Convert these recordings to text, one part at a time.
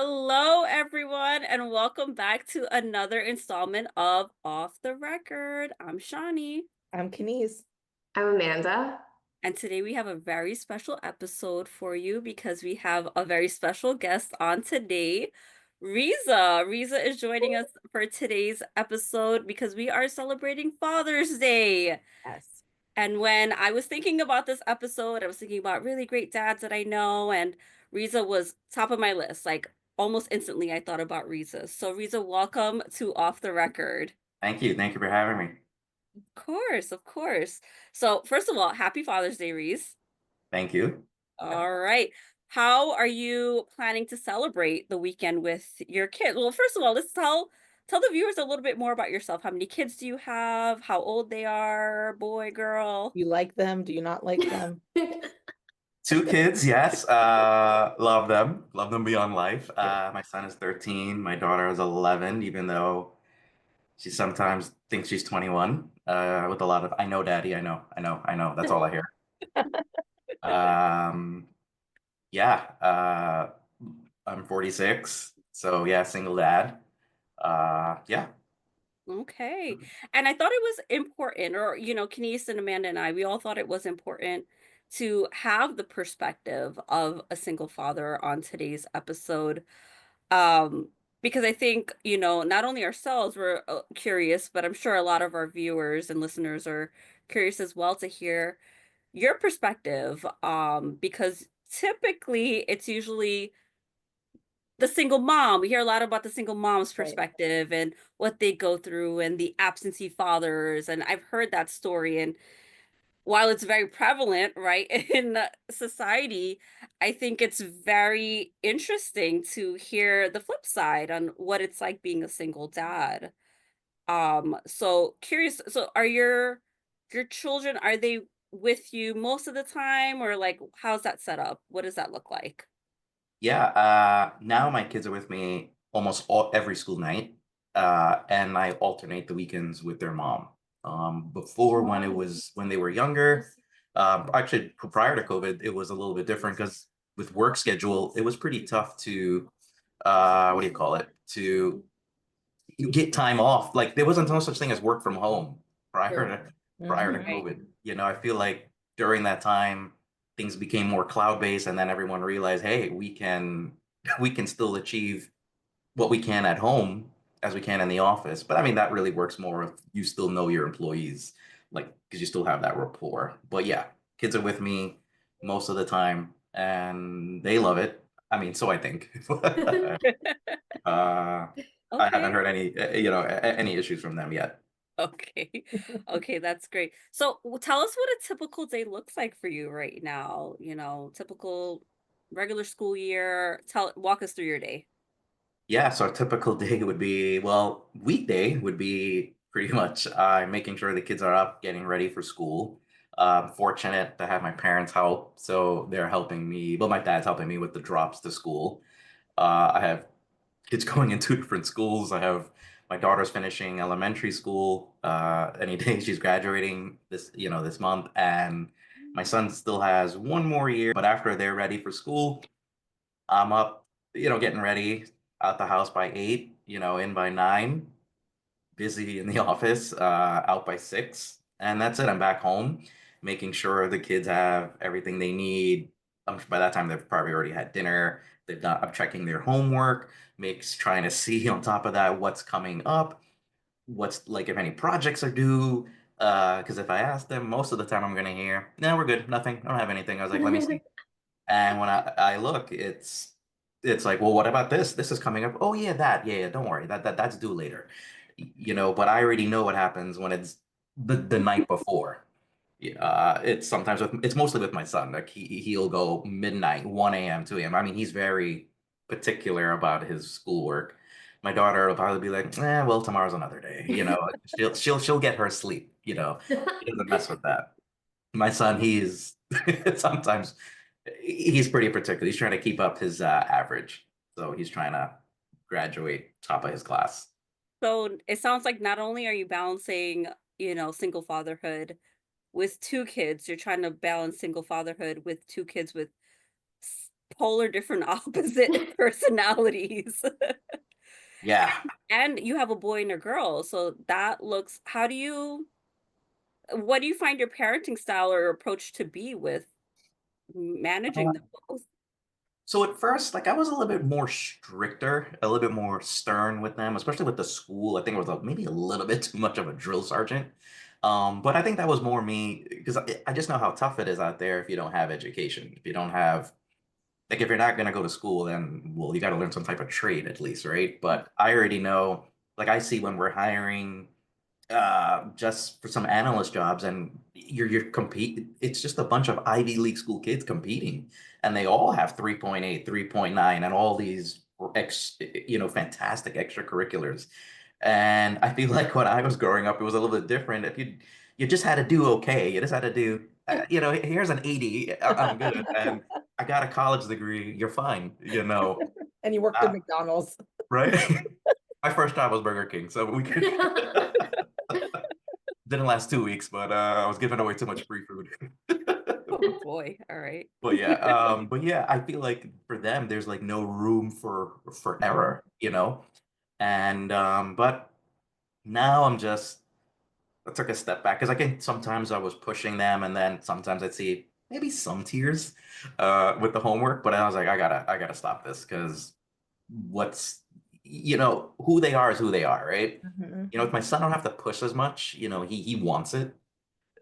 Hello, everyone, and welcome back to another installment of Off the Record. I'm Shawnee, I'm Kenise. I'm Amanda. and today we have a very special episode for you because we have a very special guest on today, Riza. Riza is joining us for today's episode because we are celebrating Father's Day. Yes. And when I was thinking about this episode, I was thinking about really great dads that I know, and Riza was top of my list. Like almost instantly, I thought about Riza. So, Riza, welcome to Off the Record. Thank you. Thank you for having me. Of course, of course. So, first of all, happy Father's Day, Riz. Thank you. All right. How are you planning to celebrate the weekend with your kid? Well, first of all, let's tell the viewers a little bit more about yourself. How many kids do you have? How old they are? Boy, girl? You like them? Do you not like them? Two kids, yes. Love them. Love them beyond life. Good. My son is 13. My daughter is 11, even though she sometimes thinks she's 21. With a lot of, I know, daddy, I know, I know, I know. That's all I hear. Um, yeah. I'm 46. So yeah, single dad. Yeah. Okay. And I thought it was important, or, Kenise and Amanda and I, we all thought it was important to have the perspective of a single father on today's episode. Um, because I think, not only ourselves were curious, but I'm sure a lot of our viewers and listeners are curious as well to hear your perspective. Because typically it's usually the single mom. We hear a lot about the single mom's Right. perspective and what they go through and the absentee fathers. And I've heard that story. And while it's very prevalent, right, in society, I think it's very interesting to hear the flip side on what it's like being a single dad. So curious, so are your children, are they with you most of the time, or like how's that set up? What does that look like? Yeah, now my kids are with me almost every school night, and I alternate the weekends with their mom. Before, when they were younger, actually prior to COVID, it was a little bit different because with work schedule, it was pretty tough to what do you call it? To get time off. Like there wasn't no such thing as work from home prior True. to prior to Hmm. Right. COVID. I feel like during that time things became more cloud-based and then everyone realized, hey, we can we can still achieve what we can at home as we can in the office. But I mean that really works more if you still know your employees, like because you still have that rapport. But yeah, kids are with me most of the time and they love it. I mean, so I think. Uh, I haven't Okay. heard any, any issues from them yet. Okay. Okay, that's great. So tell us what a typical day looks like for you right now. Typical regular school year. Walk us through your day. Yeah, so a typical day would be, well, weekday would be pretty much making sure the kids are up, getting ready for school. Fortunate to have my parents help, so they're helping me. Well, my dad's helping me with the drops to school. I have kids going in two different schools. I have my daughter's finishing elementary school any day. She's graduating this month, and my son still has one more year. But after they're ready for school, I'm up, getting ready out the house by 8, in by 9, busy in the office, out by 6, and that's it. I'm back home, making sure the kids have everything they need. By that time, they've probably already had dinner. They've done. I'm checking their homework, makes trying to see on top of that what's coming up, what's like if any projects are due. Because if I ask them, most of the time I'm gonna hear, "No, we're good, nothing. I don't have anything." I was like, "Let me see." And when I look, it's like, well, what about this? This is coming up. Oh yeah, that. Yeah, yeah, don't worry. That's due later. But I already know what happens when it's the night before. Yeah, it's mostly with my son. Like he'll go midnight, 1 a.m., 2 a.m. I mean, he's very particular about his schoolwork. My daughter will probably be like, well, tomorrow's another day. She'll get her sleep, She doesn't mess with that. My son, he's sometimes he's pretty particular. He's trying to keep up his average. So he's trying to graduate top of his class. So it sounds like not only are you balancing, single fatherhood with two kids, you're trying to balance single fatherhood with two kids with polar different opposite personalities. Yeah. And you have a boy and a girl, so that looks how do you what do you find your parenting style or approach to be with managing them both? So at first, like I was a little bit more stricter, a little bit more stern with them, especially with the school. I think it was maybe a little bit too much of a drill sergeant. But I think that was more me because I just know how tough it is out there if you don't have education. If you don't have, like, if you're not going to go to school, then, well, you got to learn some type of trade at least, right? But I already know, like, I see when we're hiring just for some analyst jobs, and you're compete. It's just a bunch of Ivy League school kids competing, and they all have 3.8, 3.9, and all these fantastic extracurriculars. And I feel like when I was growing up, it was a little bit different. If you just had to do okay, you just had to do, here's an 80, I'm good, and I got a college degree, you're fine, And you worked at uh, McDonald's. right? My first job was Burger King, so we could. Didn't last 2 weeks, but I was giving away too much free food. Oh boy, all right. But yeah, I feel like for them, there's like no room for Mhm. error, And but now I took a step back because I think sometimes I was pushing them, and then sometimes I'd see maybe some tears with the homework, but I was like, I gotta stop this because what's who they are is who they are, right? Mhm. With my son, I don't have to push as much. He wants it.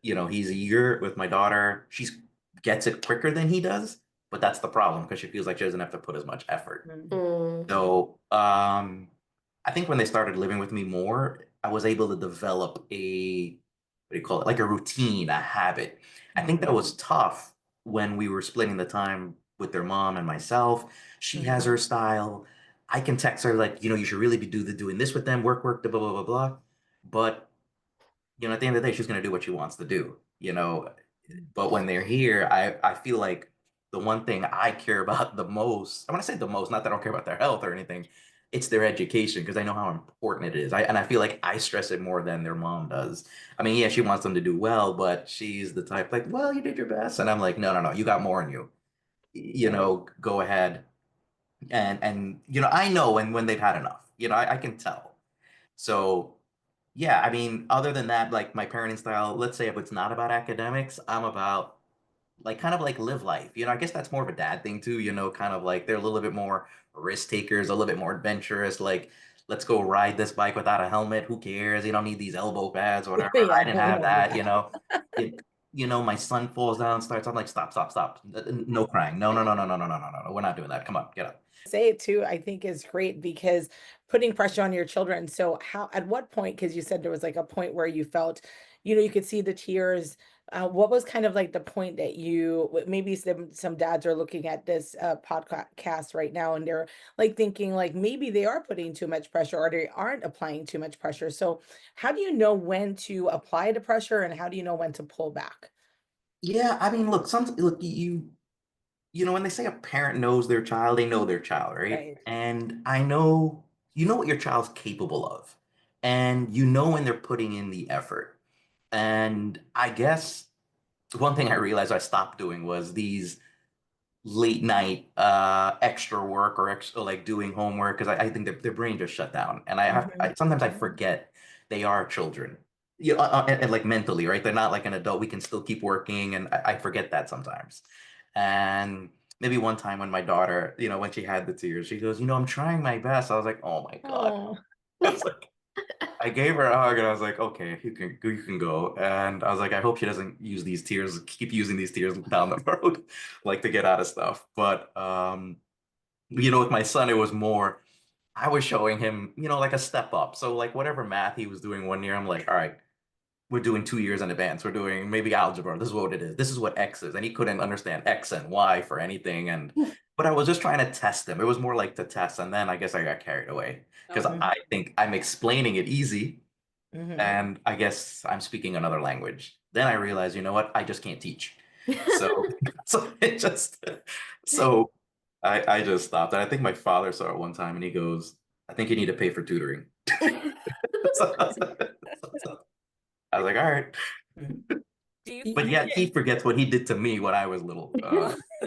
He's eager. With my daughter, she gets it quicker than he does, but that's the problem because she feels like she doesn't have to put as much effort. Mhm. Mm, So, I think when they started living with me more, I was able to develop what do you call it, like a routine, a habit. I think that Mhm. was tough when we were splitting the time with their mom and myself. She has Mhm. her style. I can text her like, you should really be doing this with them, work, blah, blah, blah, blah, blah. But at the end of the day, she's going to do what she wants to do. But when they're here, I feel like the one thing I care about the most, I want to say the most, not that I don't care about their health or anything, it's their education because I know how important it is. And I feel like I stress it more than their mom does. I mean, yeah, she wants them to do well, but she's the type like, well, you did your best. And I'm like, no, no, no, you got more in you. Right. Go ahead. And I know when they've had enough. I can tell. So yeah, I mean, other than that, like my parenting style, let's say if it's not about academics, I'm about like kind of like live life. I guess that's more of a dad thing too, kind of like they're a little bit more risk takers, a little bit more adventurous. Like, let's go ride this bike without a helmet. Who cares? You don't need these elbow pads or whatever. Yeah, I didn't we have don't need that. that. It, my son falls down, starts. I'm like, stop, stop, stop. No crying. No, no, no, no, no, no, no, no, no, no. We're not doing that. Come on, get up. Say it too, I think is great because putting pressure on your children. So at what point, because you said there was like a point where you felt, you could see the tears. What was kind of like the point that maybe some dads are looking at this podcast right now and they're like thinking like maybe they are putting too much pressure or they aren't applying too much pressure. So how do you know when to apply the pressure and how do you know when to pull back? Yeah, I mean, look, when they say a parent knows their child, they know their child, right? Right. And I know you know what your child's capable of, and you know when they're putting in the effort. And I guess one thing I realized I stopped doing was these late night extra work or extra like doing homework because I think their brain just shut down. And Mhm. sometimes I forget they are children. And like mentally, right? They're not like an adult. We can still keep working, and I forget that sometimes. And maybe one time when my daughter, when she had the tears, she goes, I'm trying my best. I was like, oh my God. Oh. I was like, I gave her a hug and I was like, okay, you can go. And I was like, I hope she doesn't use these tears, keep using these tears down the road, like to get out of stuff. But with my son, it was more, I was showing him, like a step up. So like whatever math he was doing one year, I'm like, all right, we're doing 2 years in advance. We're doing maybe algebra. This is what it is. This is what X is. And he couldn't understand X and Y for anything. But I was just trying to test him. It was more like to test. And then I guess I got carried away because Oh, I think I'm explaining it easy. Mhm. And I guess I'm speaking another language. Then I realized, you know what? I just can't teach. So, so it just, so I just stopped. And I think my father saw it one time and he goes, I think you need to pay for tutoring. So I was like, all right. Mhm. Do you But find yet it he forgets what he did to me when I was little.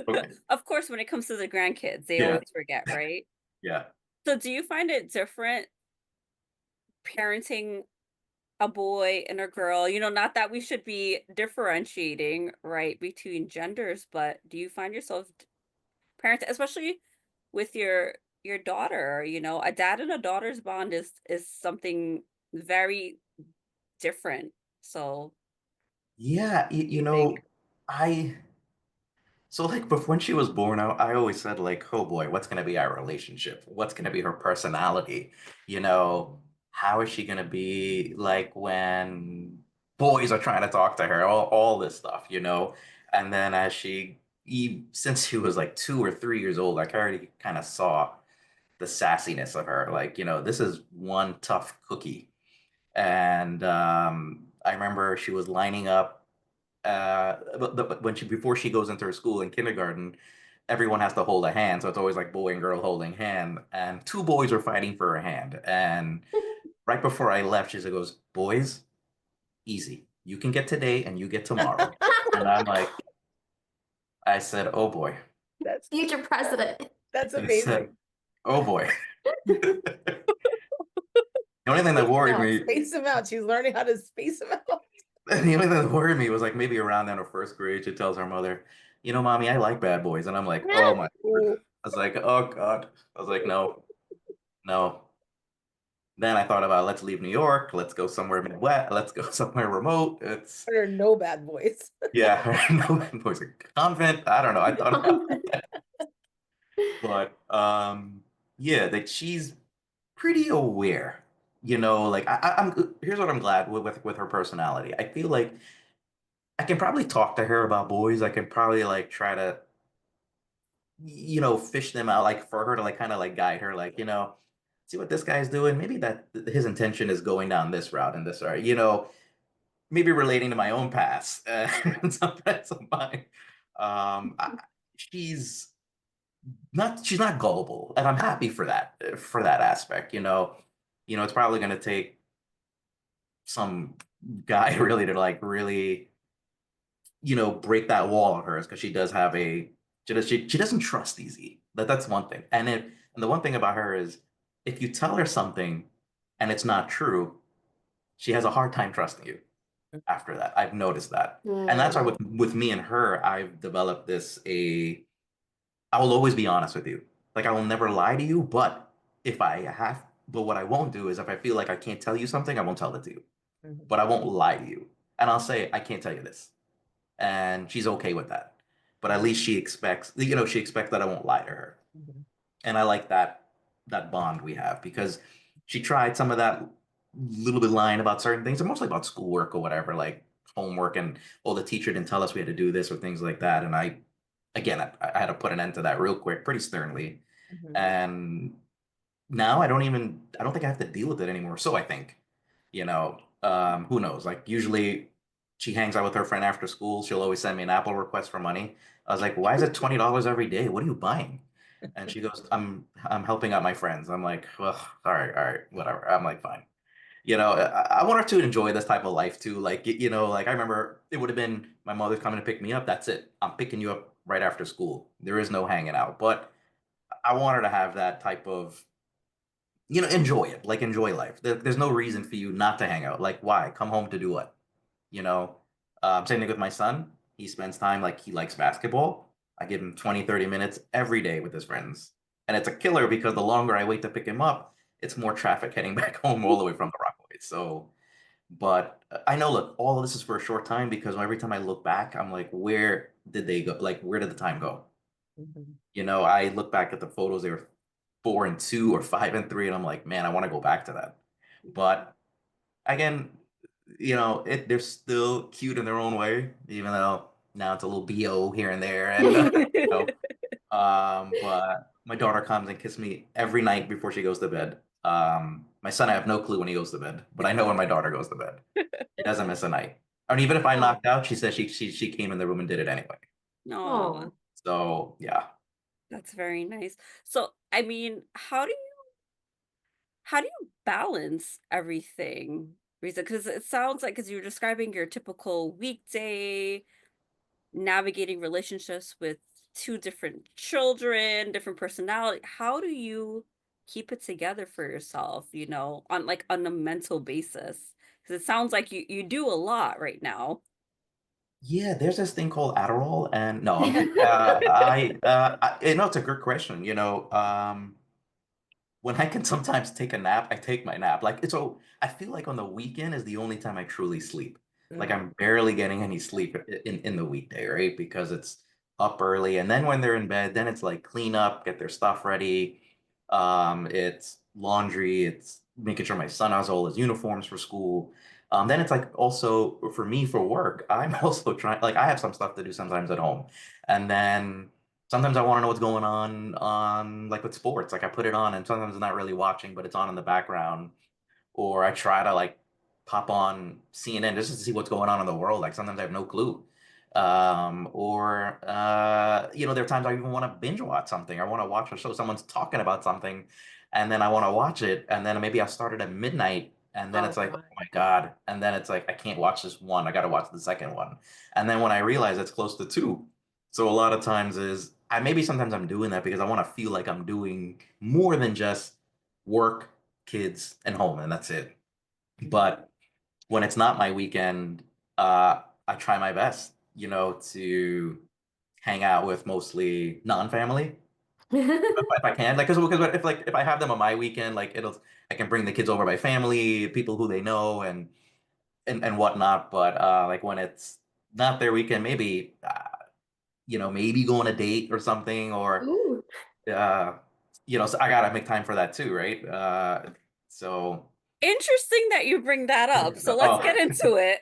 Okay. of course, when it comes to the grandkids, they Yeah. always forget, right? Yeah. So do you find it different parenting a boy and a girl? Not that we should be differentiating, right, between genders, but do you find yourself parent, especially with your daughter, a dad and a daughter's bond is something very different. So, Yeah. what do you think? I So like before when she was born, I always said like, oh boy, what's gonna be our relationship? What's gonna be her personality? You know, how is she gonna be like when boys are trying to talk to her? All this stuff, you know? And then since she was like 2 or 3 years old, like I already kind of saw the sassiness of her. Like, this is one tough cookie. And I remember she was lining up but when she before she goes into her school in kindergarten, everyone has to hold a hand, so it's always like boy and girl holding hand, and two boys are fighting for her hand. And right before I left, she goes, "Boys, easy. You can get today, and you get tomorrow." And I'm like, I said, "Oh boy." That's Future president. that's I said, amazing. "Oh boy." The only thing that Space them worried out, me, space them out. She's learning how to space them out. the only thing that worried me was like maybe around then her first grade, she tells her mother, "Mommy, I like bad boys," and I'm like, "Oh my word." Ooh, I was like, "Oh God." I was like, "No, no." Then I thought about let's leave New York, let's go somewhere Midwest, let's go somewhere remote. It's there are no bad boys. yeah, no it was a convent. I don't know. I thought about but yeah, that she's pretty aware. Like I'm here's what I'm glad with her personality. I feel like I can probably talk to her about boys. I can probably like try to fish them out like for her to like kind of like guide her like, see what this guy's doing. Maybe that his intention is going down this route and this route. Maybe relating to my own past and some friends of mine. She's she's not gullible, and I'm happy for that aspect. It's probably going to take some guy really to like really break that wall of hers because she does have she doesn't trust easy. That's one thing. And the one thing about her is if you tell her something and it's not true, she has a hard time trusting you after that. I've noticed that. And that's why Hmm. with me and her, I've developed I will always be honest with you. Like I will never lie to you, but what I won't do is if I feel like I can't tell you something, I won't tell it to you. Mhm, But I won't lie to you. And I'll say, I can't tell you this. And she's okay with that. But at mhm, least she expects that I won't lie to her. mhm, And I like that bond we have because she tried some of that little bit lying about certain things, and mostly about schoolwork or whatever, like homework and oh, the teacher didn't tell us we had to do this or things like that. And I had to put an end to that real quick, pretty sternly. mhm, And now I don't think I have to deal with it anymore. So I think, who knows? Like usually she hangs out with her friend after school. She'll always send me an Apple request for money. I was like, why is it $20 every day? What are you buying? And she goes, I'm helping out my friends. I'm like, well, all right, whatever. I'm like, fine. I want her to enjoy this type of life too. Like, like I remember it would have been my mother's coming to pick me up. That's it. I'm picking you up right after school. There is no hanging out. But I want her to have that type of enjoy it, like enjoy life. There's no reason for you not to hang out. Like, why? Come home to do what? You know? Same thing with my son. He spends time like he likes basketball. I give him 20, 30 minutes every day with his friends. And it's a killer because the longer I wait to pick him up, it's more traffic heading back home all the way from the Rockaway. So, but I know, look, all of this is for a short time because every time I look back, I'm like, where did they go? Like, where did the time go? mhm, I look back at the photos, they were 4 and 2 or 5 and 3, and I'm like, man, I want to go back to that. But again, they're still cute in their own way, even though now it's a little BO here and there. And but my daughter comes and kisses me every night before she goes to bed. My son, I have no clue when he goes to bed, but I know when my daughter goes to bed. She doesn't miss a night. And even if I Oh, knocked out, she says she came in the room and did it anyway. Aw, oh. So yeah. that's very nice. So, I mean, how do you balance everything Riza? Because it sounds like, as you're describing your typical weekday, navigating relationships with 2 different children, different personality, how do you keep it together for yourself, on, like, on a mental basis? Because it sounds like you do a lot right now. Yeah, there's this thing called Adderall, and no, I'm kidding. No, it's a good question. When I can sometimes take a nap, I take my nap. Like it's so I feel like on the weekend is the only time I truly sleep. Like Mm, I'm barely getting any sleep in the weekday, right? Because it's up early, and then when they're in bed, then it's like clean up, get their stuff ready. It's laundry, it's making sure my son has all his uniforms for school. Then it's like also for me for work, I'm also trying like I have some stuff to do sometimes at home. And then sometimes I want to know what's going on like with sports. Like I put it on and sometimes I'm not really watching, but it's on in the background. Or I try to like pop on CNN just to see what's going on in the world. Like sometimes I have no clue. There are times I even want to binge watch something. I want to watch a show. Someone's talking about something, and then I want to watch it, and then maybe I start it at midnight, and then it's oh like, oh God. my God, and then it's like I can't watch this one. I got to watch the second one, and then when I realize it's close to two, so a lot of times is I maybe sometimes I'm doing that because I want to feel like I'm doing more than just work, kids, and home, and that's it. Mhm. But when it's not my weekend, I try my best, to hang out with mostly non-family if I can. Like, because if I have them on my weekend, like I can bring the kids over by family, people who they know, and whatnot. But like when it's not their weekend, maybe maybe go on a date or something, or Ooh. uh, so I gotta make time for that too, right? So. Interesting that you bring that up, so let's Oh. get into it.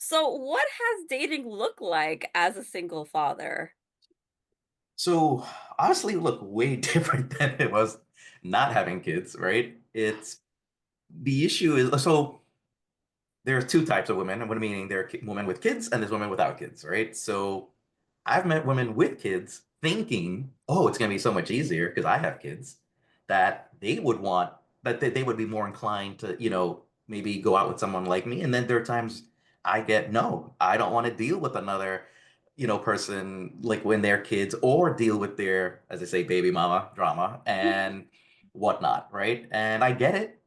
So, what has dating looked like as a single father? So honestly, look way different than it was not having kids, right? It's the issue is so there's two types of women, and what I meaning there are women with kids and there's women without kids, right? So I've met women with kids thinking, oh, it's gonna be so much easier because I have kids, that they would want they would be more inclined to, maybe go out with someone like me. And then there are times I get, no, I don't want to deal with another, person like when they're kids or deal with their, as I say, baby mama drama and whatnot, right? And I get it,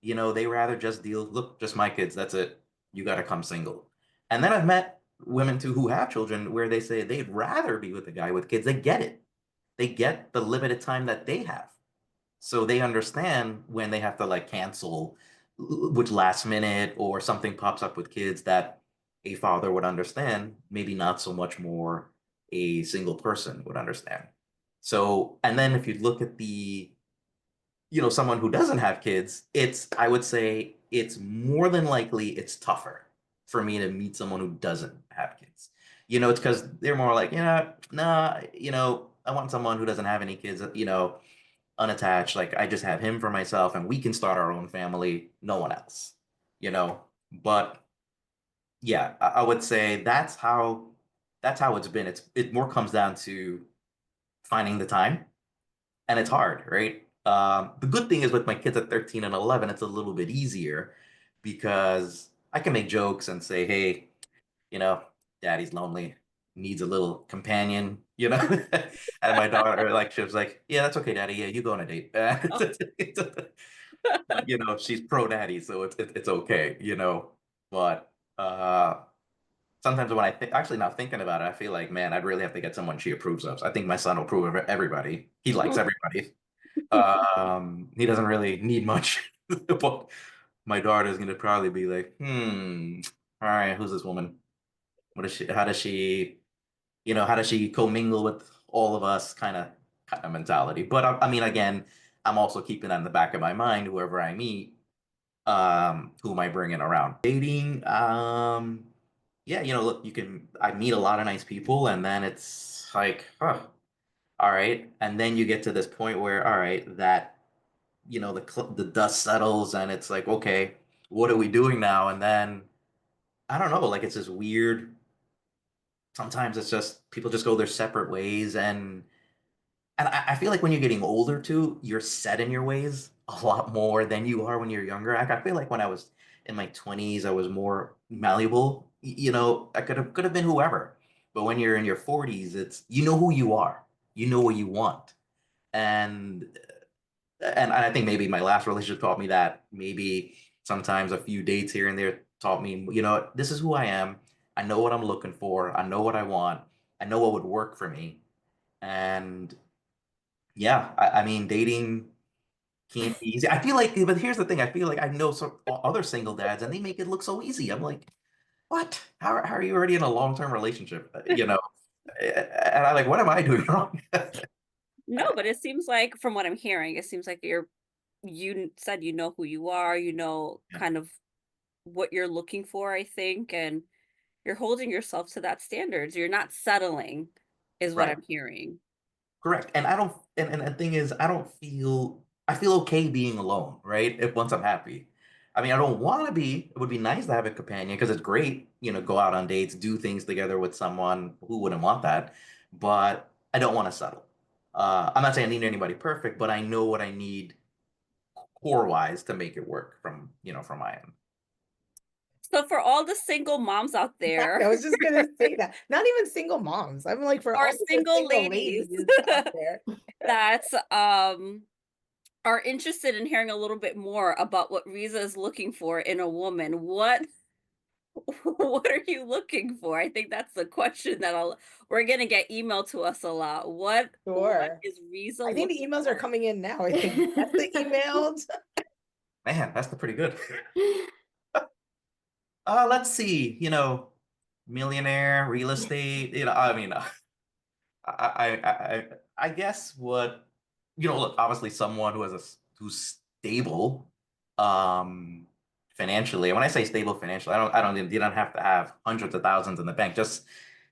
they rather just deal, look, just my kids, that's it. You got to come single. And then I've met women too who have children where they say they'd rather be with a guy with kids. They get it. They get the limited time that they have. So they understand when they have to like cancel which last minute or something pops up with kids that a father would understand, maybe not so much more a single person would understand. So, and then if you look at the someone who doesn't have kids, I would say it's more than likely it's tougher for me to meet someone who doesn't have kids. It's because they're more like, nah, I want someone who doesn't have any kids, unattached. Like I just have him for myself and we can start our own family, no one else, you know. But yeah, I would say that's how it's been. It more comes down to finding the time and it's hard, right? The good thing is with my kids at 13 and 11, it's a little bit easier because I can make jokes and say, hey, you know, daddy's lonely, needs a little companion, And my daughter, like, she was like, yeah, that's okay, daddy. Yeah, you go on a date. Oh. But, she's pro daddy, so it's okay, But sometimes when I think, actually now thinking about it, I feel like, man, I'd really have to get someone she approves of. So I think my son will approve of everybody. He likes everybody. He doesn't really need much. But my daughter's gonna probably be like, all right, who's this woman? What is she? How does she commingle with all of us? Kind of mentality. But I mean, again, I'm also keeping that in the back of my mind. Whoever I meet, who am I bringing around? Dating, yeah, look, I meet a lot of nice people, and then it's like, huh, all right, and then you get to this point where, all right, that the dust settles and it's like, okay, what are we doing now? And then I don't know, like it's this weird, sometimes it's just people just go their separate ways. And I feel like when you're getting older too, you're set in your ways. a lot more than you are when you're younger. I feel like when I was in my 20s, I was more malleable. You know, I could have been whoever. But when you're in your 40s, it's you know who you are. You know what you want. And and I think maybe my last relationship taught me that. Maybe sometimes a few dates here and there taught me, you know, this is who I am. I know what I'm looking for. I know what I want. I know what would work for me. And yeah, I mean, dating can't be easy. I feel like, but here's the thing. I feel like I know some other single dads and they make it look so easy. I'm like, what? How are you already in a long-term relationship? You know, and I'm like, what am I doing wrong? No, but it seems like from what I'm hearing, it seems like said you know who you are, you know Yeah, kind of what you're looking for, I think, and you're holding yourself to that standards. You're not settling, is what right. I'm hearing. Correct. And I don't and the thing is I feel okay being alone, right? If once I'm happy. I mean, I don't want to be. It would be nice to have a companion because it's great, you know, go out on dates, do things together with someone who wouldn't want that. But I don't want to settle. I'm not saying I need anybody perfect, but I know what I need core wise to make it work from, you know, from my end. So for all the single moms out I there was just gonna say that. Not even single moms. I'm like for or all the single single ladies ladies out there. that are interested in hearing a little bit more about what Riza is looking for in a woman, what what are you looking for? I think that's the question that we're gonna get emailed to us a lot. What Sure. is Riza I think the looking emails are for? coming in now. I think that's the emailed. Man, that's the pretty good. Let's see, you know, millionaire, real estate, you know, I mean, I guess what you know, look, obviously someone who's stable um financially. And when I say stable financially, I don't you don't have to have hundreds of thousands in the bank. Just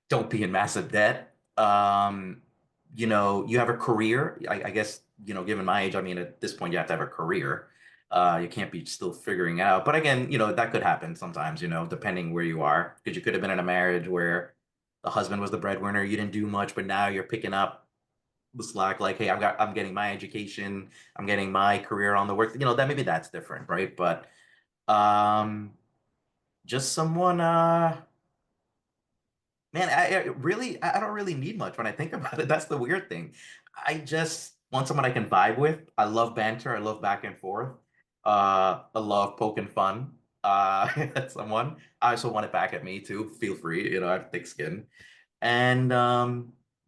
don't be in massive debt. You know, you have a career. I guess, you know, given my age, I mean, at this point you have to have a career. You can't be still figuring it out. But again, you know, that could happen sometimes, you know, depending where you are. Because you could have been in a marriage where the husband was the breadwinner, you didn't do much, but now you're picking up the slack, like, hey, I'm getting my education, I'm getting my career on the work. You know, that maybe that's different, right? But um just someone man, I don't really need much when I think about it. That's the weird thing. I just want someone I can vibe with. I love banter, I love back and forth. I love poking fun. At someone. I also want it back at me too. Feel free, you know, I have thick skin. And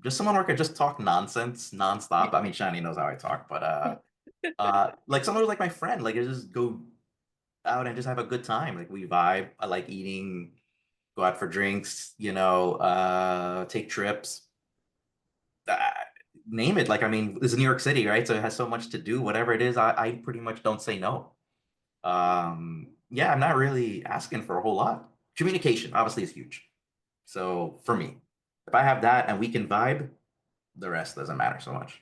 just someone where I could just talk nonsense nonstop. I mean, Shani knows how I talk, but like someone who's like my friend, like I just go out and just have a good time. Like we vibe. I like eating, go out for drinks, you know, take trips. Uh, Name it. Like I mean, this is New York City, right? So it has so much to do. Whatever it is, I pretty much don't say no. Yeah, I'm not really asking for a whole lot. Communication obviously is huge. So for me, if I have that and we can vibe, the rest doesn't matter so much.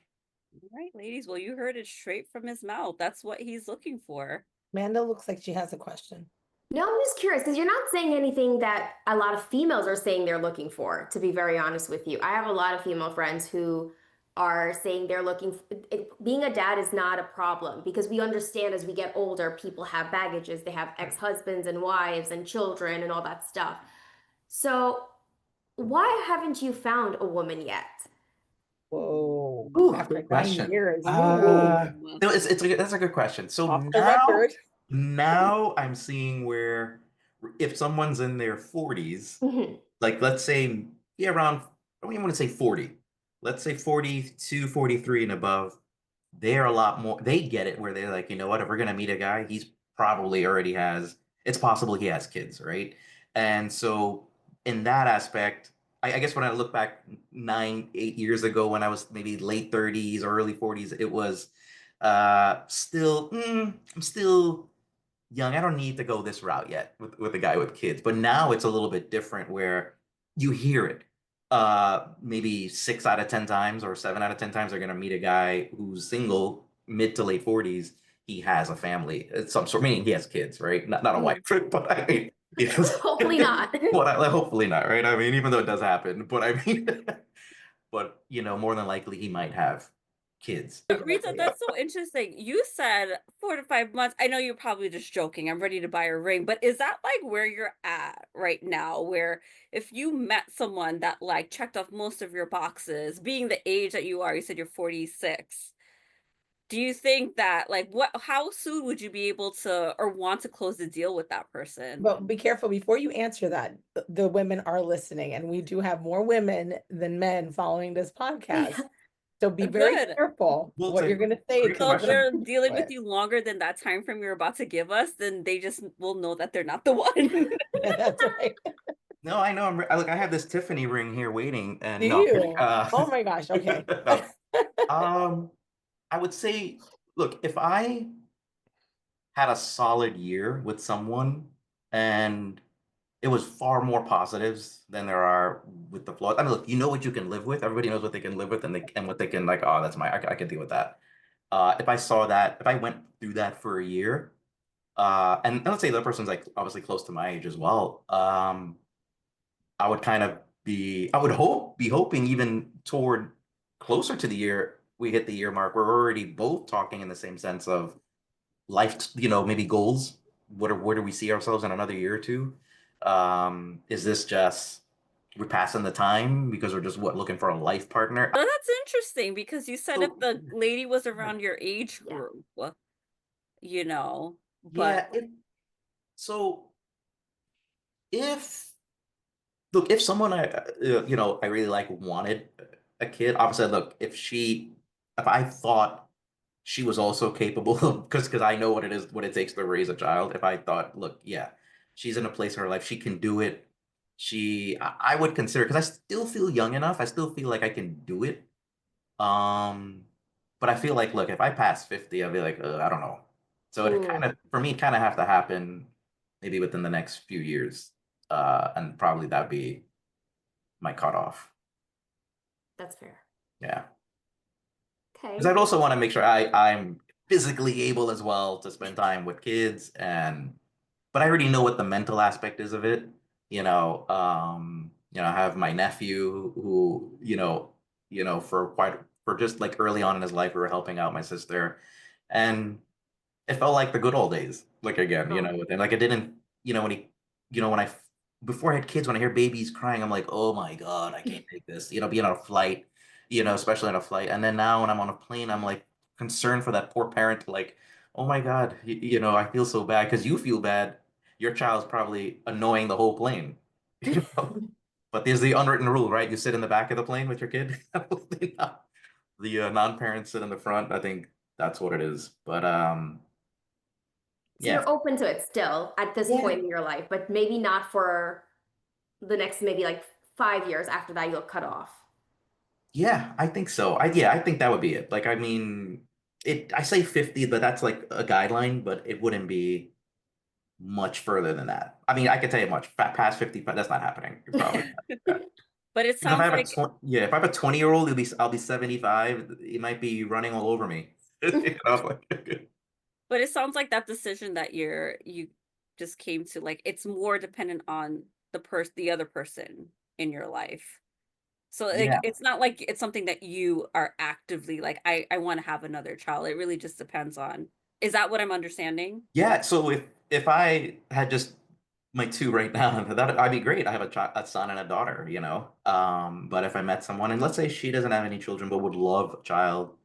All right, ladies. Well, you heard it straight from his mouth. That's what he's looking for. Amanda looks like she has a question. No, I'm just curious because you're not saying anything that a lot of females are saying they're looking for, to be very honest with you. I have a lot of female friends who are saying they're being a dad is not a problem because we understand as we get older, people have baggages, they have Right. ex-husbands and wives and children and all that stuff. So, why haven't you found a woman yet? Whoa. Ooh, After good 9 question. years. Ooh. Ooh. No, that's a good question. So Off the record. now I'm seeing where if someone's in their 40s, Mhm. like let's say yeah, around I don't even want to say 40. Let's say 42, 43 and above, they're a lot more they get it where they're like, you know what, if we're gonna meet a guy, he's probably already has it's possible he has kids, right? And so in that aspect, I guess when I look back 8 years ago when I was maybe late 30s or early 40s, it was still I'm still young. I don't need to go this route yet with a guy with kids. But now it's a little bit different where you hear it. Maybe 6 out of 10 times or 7 out of 10 times they're gonna meet a guy who's single, mid to late 40s. He has a family, some sort, meaning he has kids, right? Not a wife, Mhm. but I mean, he has, Hopefully not. hopefully not, right? I mean, even though it does happen, but I mean, but you know, more than likely he might have kids. Rita, Exactly. that's so interesting. You said 4 to 5 months. I know you're probably just joking. I'm ready to buy a ring, but is that like where you're at right now? Where if you met someone that like checked off most of your boxes, being the age that you are, you said you're 46. Do you think that like how soon would you be able to or want to close the deal with that person? But be careful before you answer that. The women are listening, and we do have more women than men following this podcast. Yeah. So be very Good. careful Well, it's what a you're going to say great because So we're if going to question. they're dig dealing into with it. you longer than that time frame you're about to give us, then they just will know that they're not the one. That's right. No, I know. Look, I have this Tiffany ring here waiting, Do and no, I'm kidding. you? Oh my gosh. Okay. No. I would say, look, if I had a solid year with someone and it was far more positives than there are with the flaws. I mean, look, you know what you can live with. Everybody knows what they can live with, and what they can like. Oh, that's I can deal with that. If I saw that, if I went through that for a year, and let's say the person's like obviously close to my age as well, I would kind of I would be hoping even toward closer to the year we hit the year mark. We're already both talking in the same sense of life, maybe goals. Where do we see ourselves in another year or two? Is this just we're passing the time because we're just looking for a life partner? So that's interesting because you said if So the lady was around your age Yeah. group, you know, but yeah, so if look, if someone I really like wanted a kid, obviously look, if I thought she was also capable of, because I know what it takes to raise a child. If I thought, look, yeah, she's in a place in her life, she can do it. I would consider, because I still feel young enough. I still feel like I can do it. Um, but I feel like, look, if I pass 50, I'll be like, I don't know. So it kind Mm, of, for me, it kind of have to happen maybe within the next few years. And probably that'd be my cutoff. that's fair. Yeah. Because Okay. I'd also want to make sure I'm physically able as well to spend time with kids, but I already know what the mental aspect is of it. I have my nephew who, for just like early on in his life, we were helping out my sister, and it felt like the good old days. Like again, Oh. with him. Like it didn't, when he, when before I had kids, when I hear babies crying, I'm like, oh my God, I can't take this. Being on a flight, especially on a flight. And then now when I'm on a plane, I'm like concerned for that poor parent, like, oh my God, I feel so bad because you feel bad. Your child's probably annoying the whole plane. you know? But there's the unwritten rule, right? You sit in the back of the plane with your kid. The non-parents sit in the front. I think that's what it is. But So yeah, you're open to it still at this yeah, point in your life, but maybe not for the next maybe like 5 years after that you'll cut off. yeah, I think so. I think that would be it. Like, I mean, I say 50, but that's like a guideline, but it wouldn't be much further than that. I mean, I could tell you much past 50, but that's not happening. You're probably not. but it If I sounds have a like 20, yeah, if I have a 20-year-old, I'll be 75. He might be running all over me. Like, but it sounds like that decision that you just came to like it's more dependent on the other person in your life. So like yeah. it's not like it's something that you are actively like I want to have another child. It really just depends on. Is that what I'm understanding? Yeah, so if I had just my two right now, I'd be great. I have a son and a daughter, But if I met someone, and let's say she doesn't have any children but would love a child,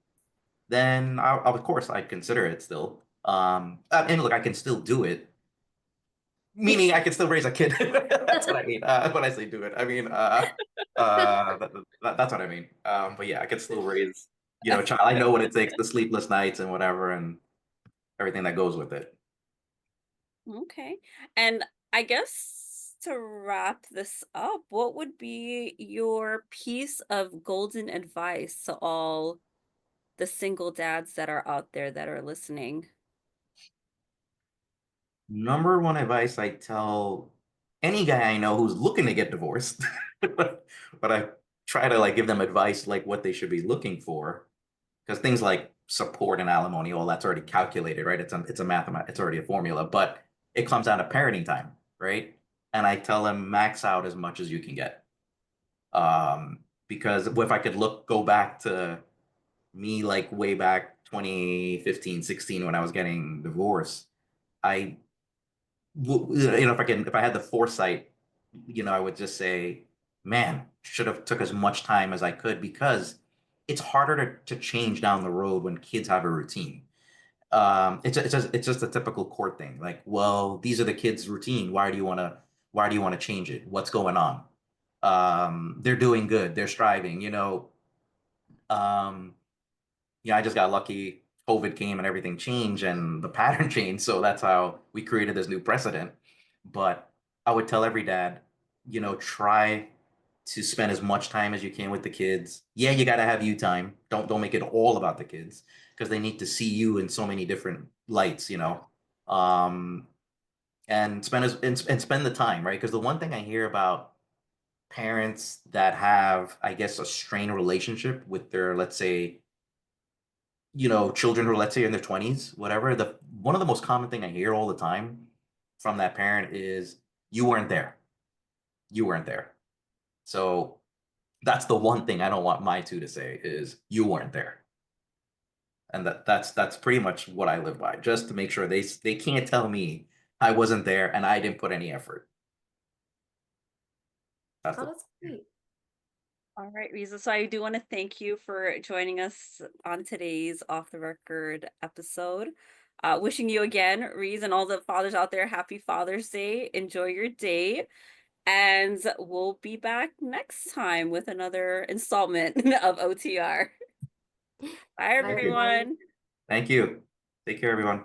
then of course I'd consider it still. And look, I can still do it, meaning I can still raise a kid. That's what I mean. When I say do it, I mean that's what I mean. But yeah, I could still raise, a child. I know what it takes, the sleepless nights and whatever, and everything that goes with it. Okay. And I guess to wrap this up, what would be your piece of golden advice to all the single dads that are out there that are listening? Number one advice I tell any guy I know who's looking to get divorced, but I try to like give them advice like what they should be looking for, because things like support and alimony, all that's already calculated, right? It's a it's already a formula, but it comes down to parenting time, right? And I tell them max out as much as you can get. Because if I could go back to me like way back 2015, 16 when I was getting divorced. I if I had the foresight, I would just say, man, should have took as much time as I could, because it's harder to change down the road when kids have a routine. It's just a typical court thing. Like, well, these are the kids' routine. Why do you want to change it? What's going on? They're doing good. They're striving. Um, yeah, I just got lucky. COVID came and everything changed and the pattern changed. So that's how we created this new precedent. But I would tell every dad, try to spend as much time as you can with the kids. Yeah, you gotta have you time. Don't make it all about the kids, because they need to see you in so many different lights. Um, and spend the time, right? Because the one thing I hear about parents that have, I guess, a strained relationship with their, let's say, children who are, let's say, in their 20s, whatever, the one of the most common thing I hear all the time from that parent is, you weren't there. You weren't there. So that's the one thing I don't want my two to say is, you weren't there. And that's pretty much what I live by, just to make sure they can't tell me I wasn't there and I didn't put any effort. That's Oh, the that's great. All right, Riza. So I do want to thank you for joining us on today's Off the Record episode. Wishing you again, Riza, and all the fathers out there, happy Father's Day. Enjoy your day. And we'll be back next time with another installment of OTR. Bye, Bye, Thank you. everyone. everyone. Thank you. Take care, everyone.